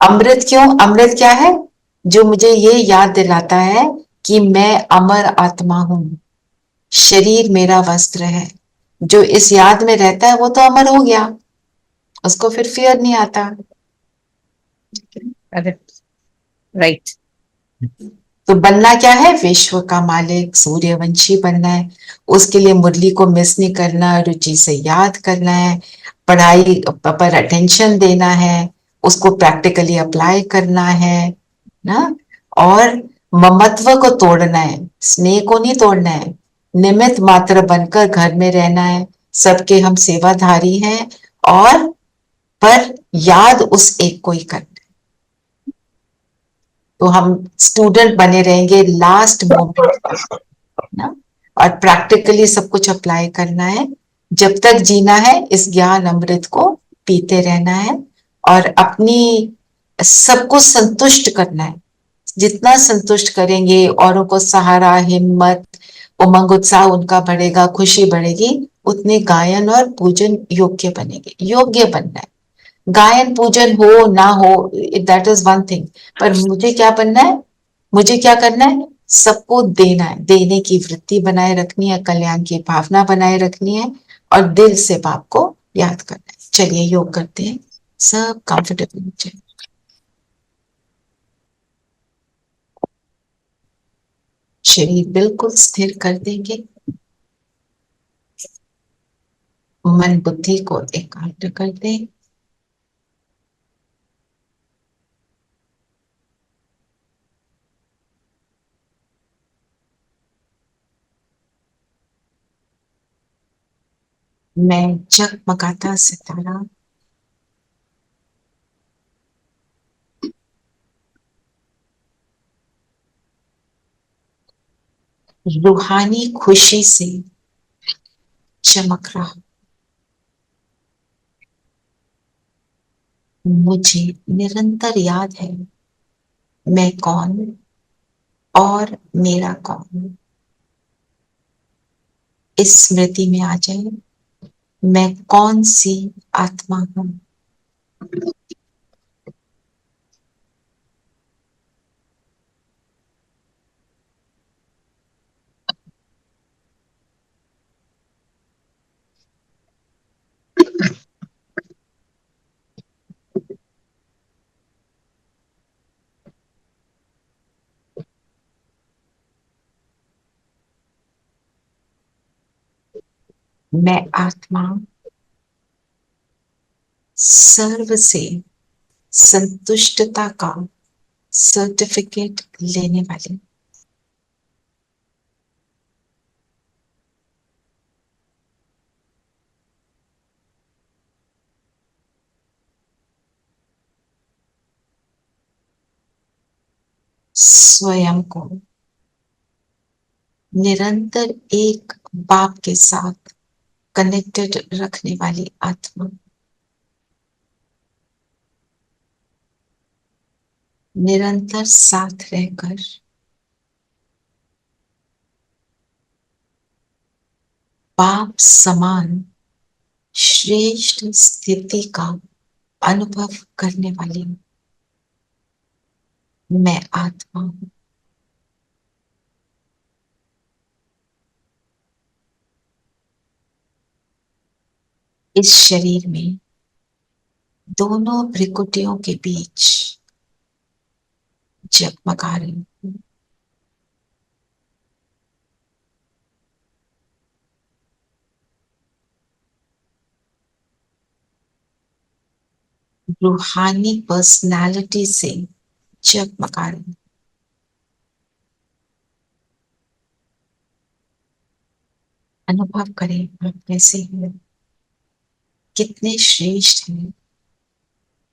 अमृत क्यों? अमृत क्या है? जो मुझे ये याद दिलाता है कि मैं अमर आत्मा हूं, शरीर मेरा वस्त्र है। जो इस याद में रहता है वो तो अमर हो गया, उसको फिर फियर नहीं आता। करेक्ट। राइट। तो बनना क्या है? विश्व का मालिक, सूर्यवंशी बनना है। उसके लिए मुरली को मिस नहीं करना, रुचि से याद करना है, पढ़ाई पर अटेंशन देना है, उसको प्रैक्टिकली अप्लाई करना है ना। और ममत्व को तोड़ना है, स्नेह को नहीं तोड़ना है। निमित्त मात्र बनकर घर में रहना है, सबके हम सेवाधारी हैं। और पर याद उस एक को ही करना है। तो हम स्टूडेंट बने रहेंगे लास्ट मोमेंट तक ना। और प्रैक्टिकली सब कुछ अप्लाई करना है। जब तक जीना है इस ज्ञान अमृत को पीते रहना है। और अपनी सबको संतुष्ट करना है। जितना संतुष्ट करेंगे, औरों को सहारा, हिम्मत, उमंग उत्साह उनका बढ़ेगा, खुशी बढ़ेगी, उतने गायन और पूजन योग्य बनेंगे। योग्य बनना है। गायन पूजन हो ना हो, दैट इज वन थिंग। पर मुझे क्या बनना है? मुझे क्या करना है? सबको देना है, देने की वृत्ति बनाए रखनी है, कल्याण की भावना बनाए रखनी है, और दिल से बाप को याद करना है। चलिए योग करते हैं, सब कंफर्टेबल हो जाए। शरीर बिल्कुल स्थिर कर देंगे, मन बुद्धि को एकाग्र कर दें। मैं जगमगाता सितारा, रूहानी खुशी से चमक रहा। मुझे निरंतर याद है मैं कौन और मेरा कौन। इस स्मृति में आ जाए मैं कौन सी आत्मा हूं। मैं आत्मा सर्व से संतुष्टता का सर्टिफिकेट लेने वाली। स्वयं को निरंतर एक बाप के साथ कनेक्टेड रखने वाली आत्मा। निरंतर साथ रहकर बाप समान श्रेष्ठ स्थिति का अनुभव करने वाली मैं आत्मा हूं। इस शरीर में दोनों भ्रिकुटियों के बीच जगमगा रही हूं। रूहानी पर्सनालिटी से जगमगा रही हूं। अनुभव करें आप कैसे हैं, कितने श्रेष्ठ हैं।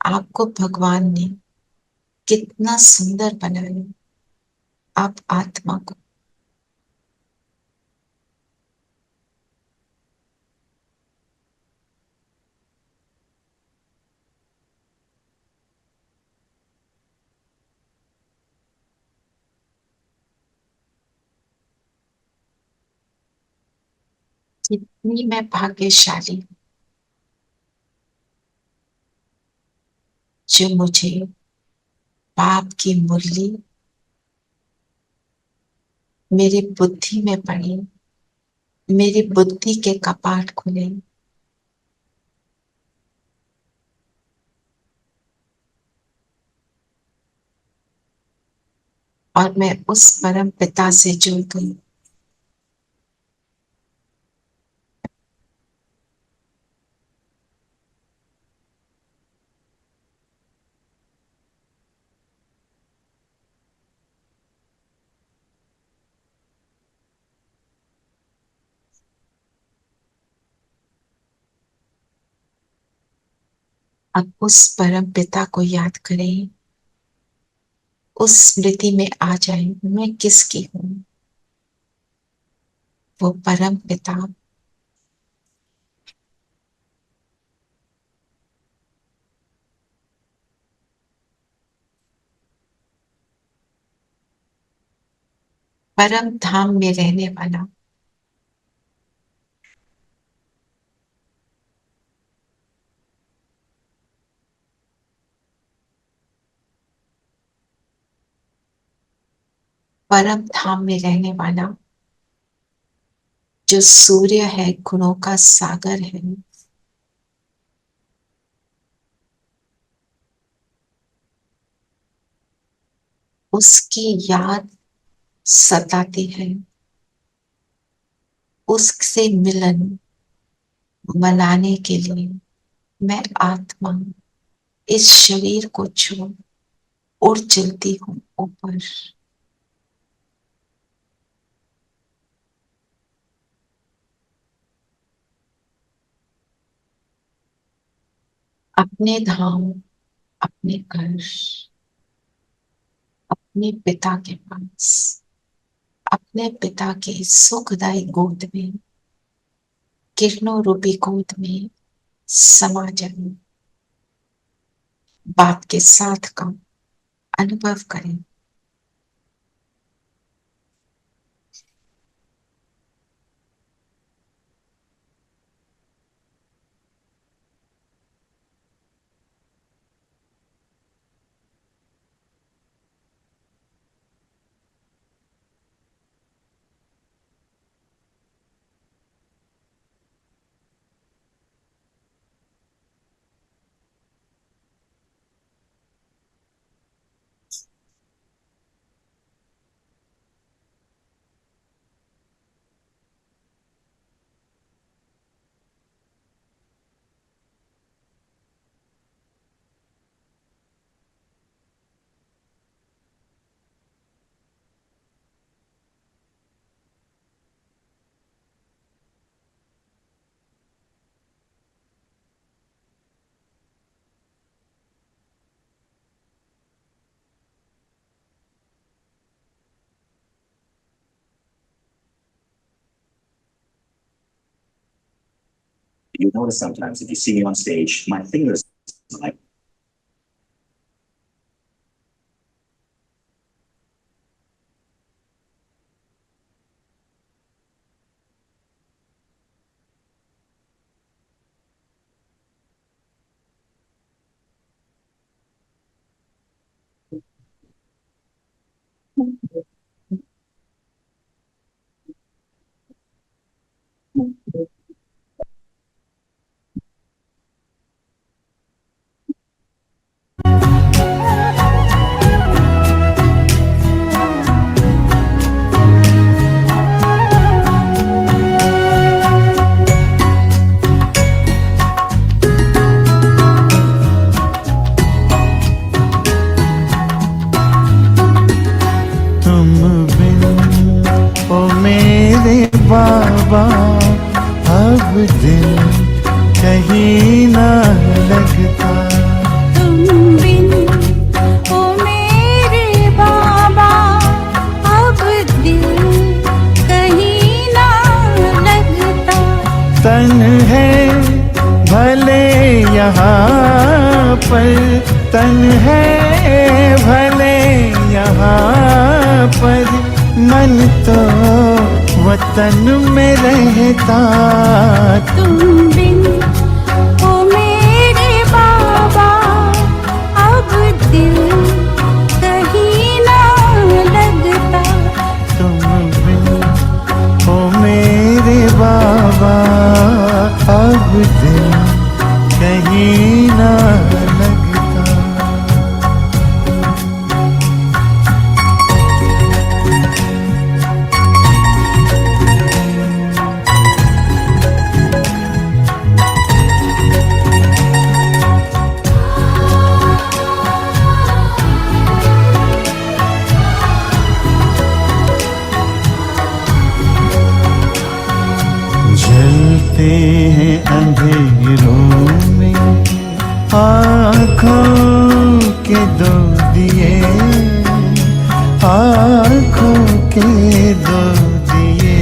आपको भगवान ने कितना सुंदर बनाया, आप आत्मा को। कितनी मैं भाग्यशाली हूं, जो मुझे पाप की मुरली मेरी बुद्धि में पड़ी, मेरी बुद्धि के कपाट खुले, और मैं उस परम पिता से जुड़ गई। अब उस परम पिता को याद करें, उस स्मृति में आ जाए मैं किसकी हूं। वो परम पिता परम धाम में रहने वाला, परम धाम में रहने वाला, जो सूर्य है, गुणों का सागर है, उसकी याद सताती है। उससे मिलन मनाने के लिए मैं आत्मा इस शरीर को छोड़ उड़ चलती हूँ ऊपर। अपने धाम, अपने घर, अपने पिता के पास, अपने पिता के सुखदायी गोद में, किरणों रूपी गोद में समा जाए। बात के साथ का अनुभव करें। You notice sometimes if you see me on stage, my fingers like बाबा अब दिल कहीं ना लगता। तुम बिन ओ मेरे बाबा अब दिल कहीं ना लगता। तन है भले यहाँ पर, तन है भले यहाँ पर, मन तो वतन में रहता। तुम बिन ओ मेरे बाबा अब दिल जलते हैं अंधेरों में आँखों के दो दिए, आँखों के दो दिए।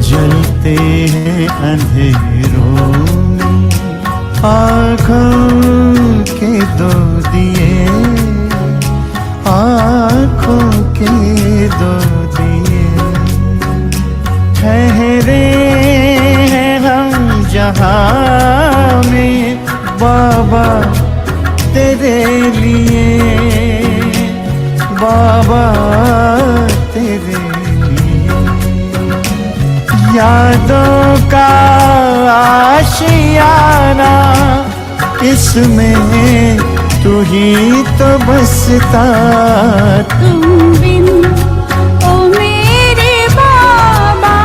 जलते हैं अंधेरों में आँखों के दो दिए, आँखों के दो दिए। ठहरे हैं हम जहाँ में बाबा तेरे लिए, बाबा तेरे लिए। यादों का आशियाना इसमें तू ही तो बसता। तुम बिन ओ मेरे बाबा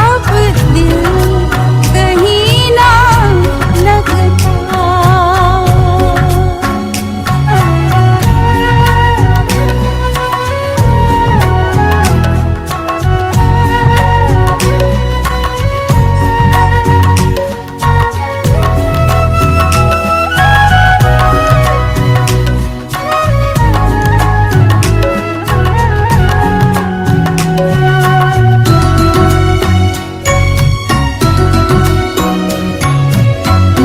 अब दिल कहीं ना लगता।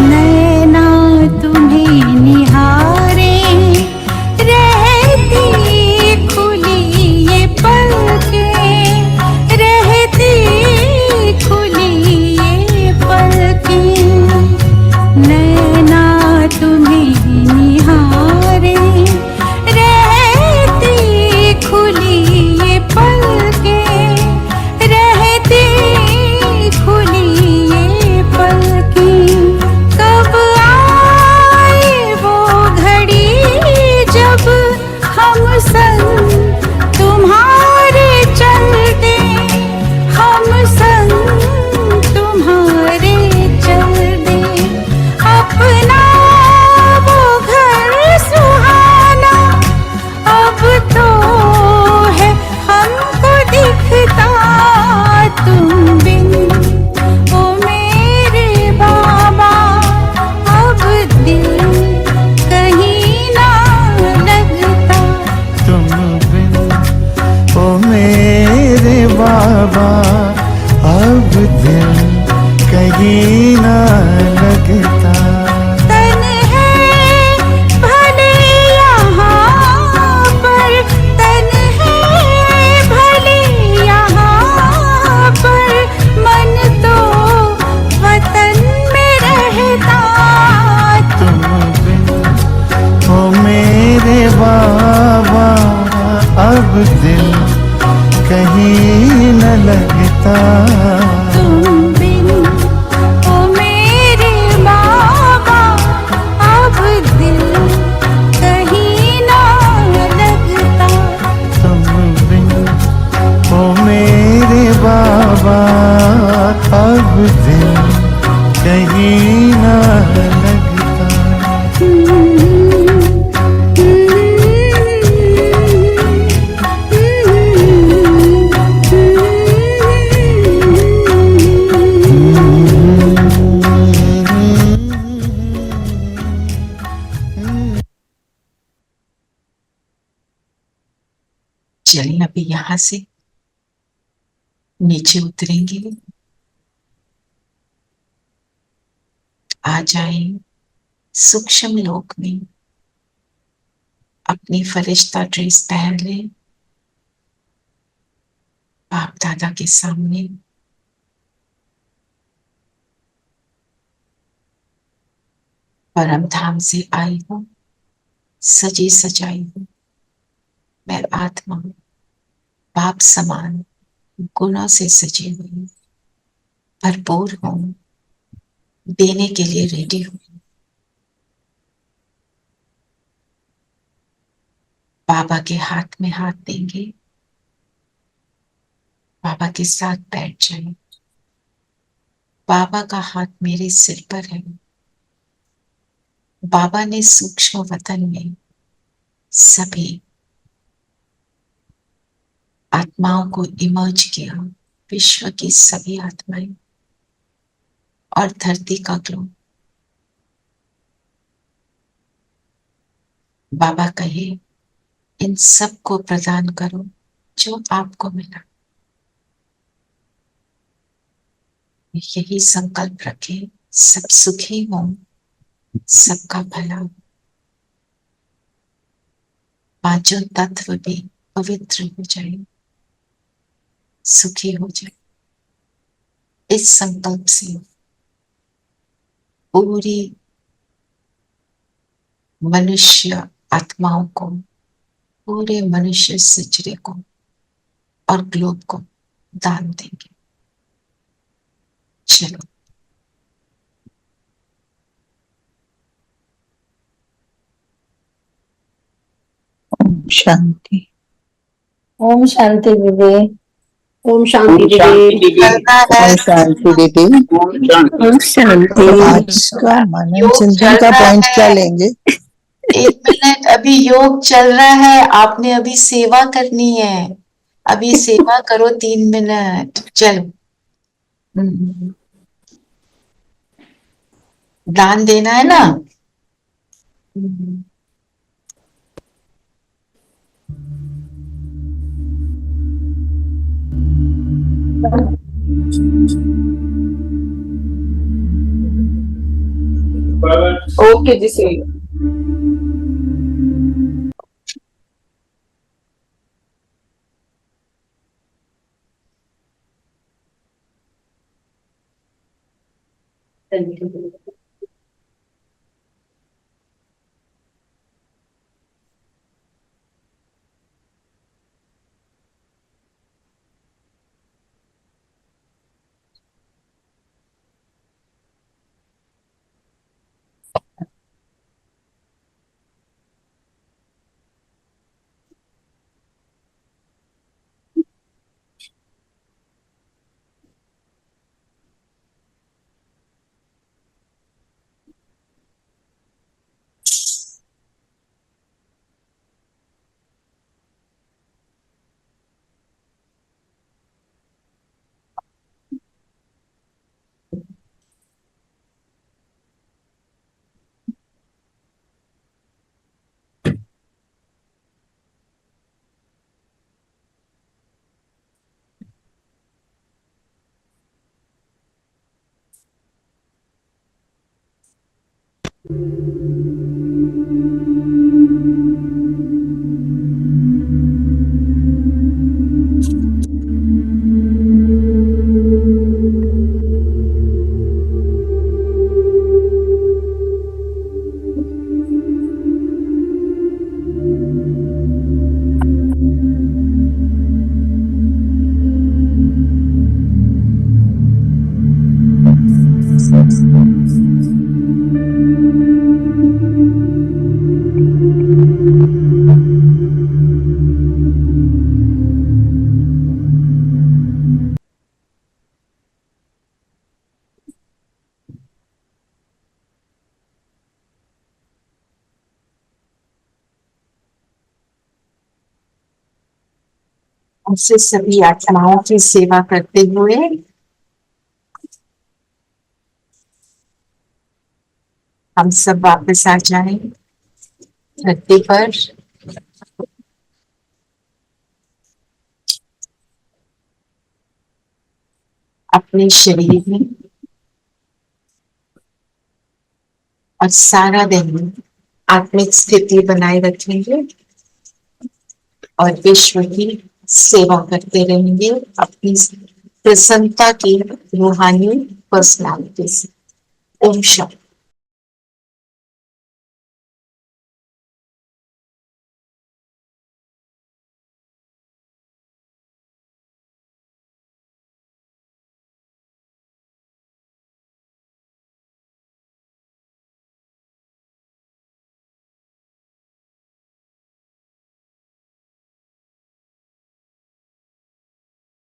नैना तुम्हें निहारे रहती खुली ये पलकें, रहती खुली ये पलकें। नैना तुम्हें निहारे रहती खुली ये पलकें, रहती खुली ये पलकें। कब आए वो घड़ी जब हम संग तुम्हारे चलते, हम संग तुम्हारे चलते। अपना वो घर सुहाना अब तो है हमको दिखता। तुम बिन ओ मेरे बाबा अब दिल कहीं ना लगता। तुम बिन ओ मेरे बाबा अब दिल कहीं ना लगता। तन है भले यहाँ पर, तन है भले यहाँ पर, मन तो वतन में रहता। तुम बिन ओ मेरे बाबा अब दिल कहीं न लगता। तुम बिन ओ मेरे बाबा अब दिल कहीं ना लगता। तुम बिन ओ मेरे बाबा अब दिल कहीं न लगता। चलिए अभी यहाँ से नीचे उतरेंगे, आ जाए सूक्ष्म लोक में। अपनी फरिश्ता ड्रेस पहन ले, बाप दादा के सामने परम धाम से आई हूँ, सजी सजाई हूँ। मैं आत्मा बाप समान गुणों से सजी हुई, भरपूर हूँ, देने के लिए रेडी हूँ। बाबा के हाथ में हाथ देंगे, बाबा के साथ बैठ जाएं। बाबा का हाथ मेरे सिर पर है। बाबा ने सूक्ष्म वतन में सभी आत्माओं को इमर्ज किया, विश्व की सभी आत्माएं और धरती का ग्लोब। बाबा कहे इन सब को प्रदान करो जो आपको मिला। यही संकल्प रखे, सब सुखी हो, सबका भला हो, पांचों तत्व भी पवित्र हो जाए, सुखी हो जाए। इस संकल्प से पूरी मनुष्य आत्माओं को, पूरे मनुष्य सचरे को और ग्लोब को दान देंगे। चलो शांति। ओम शांति दीदी। ओम शांति दीदी। चलना है, ओम शांति दीदी। ओम शांति। आज का मनन योग चिंतन चल का रहा पॉइंट है। क्या लेंगे? 1 मिनट, अभी योग चल रहा है, आपने अभी सेवा करनी है। अभी सेवा करो 3 मिनट। चलो दान देना है ना। ओके जी सही। उससे सभी आत्माओं की सेवा करते हुए हम सब वापस आ जाएं धरती पर। अपने शरीर में और सारा दिन आत्मिक स्थिति बनाए रखेंगे और विश्व की सेवा करते रहेंगे अपनी प्रसन्नता की रूहानी पर्सनालिटी से। ओम शांति।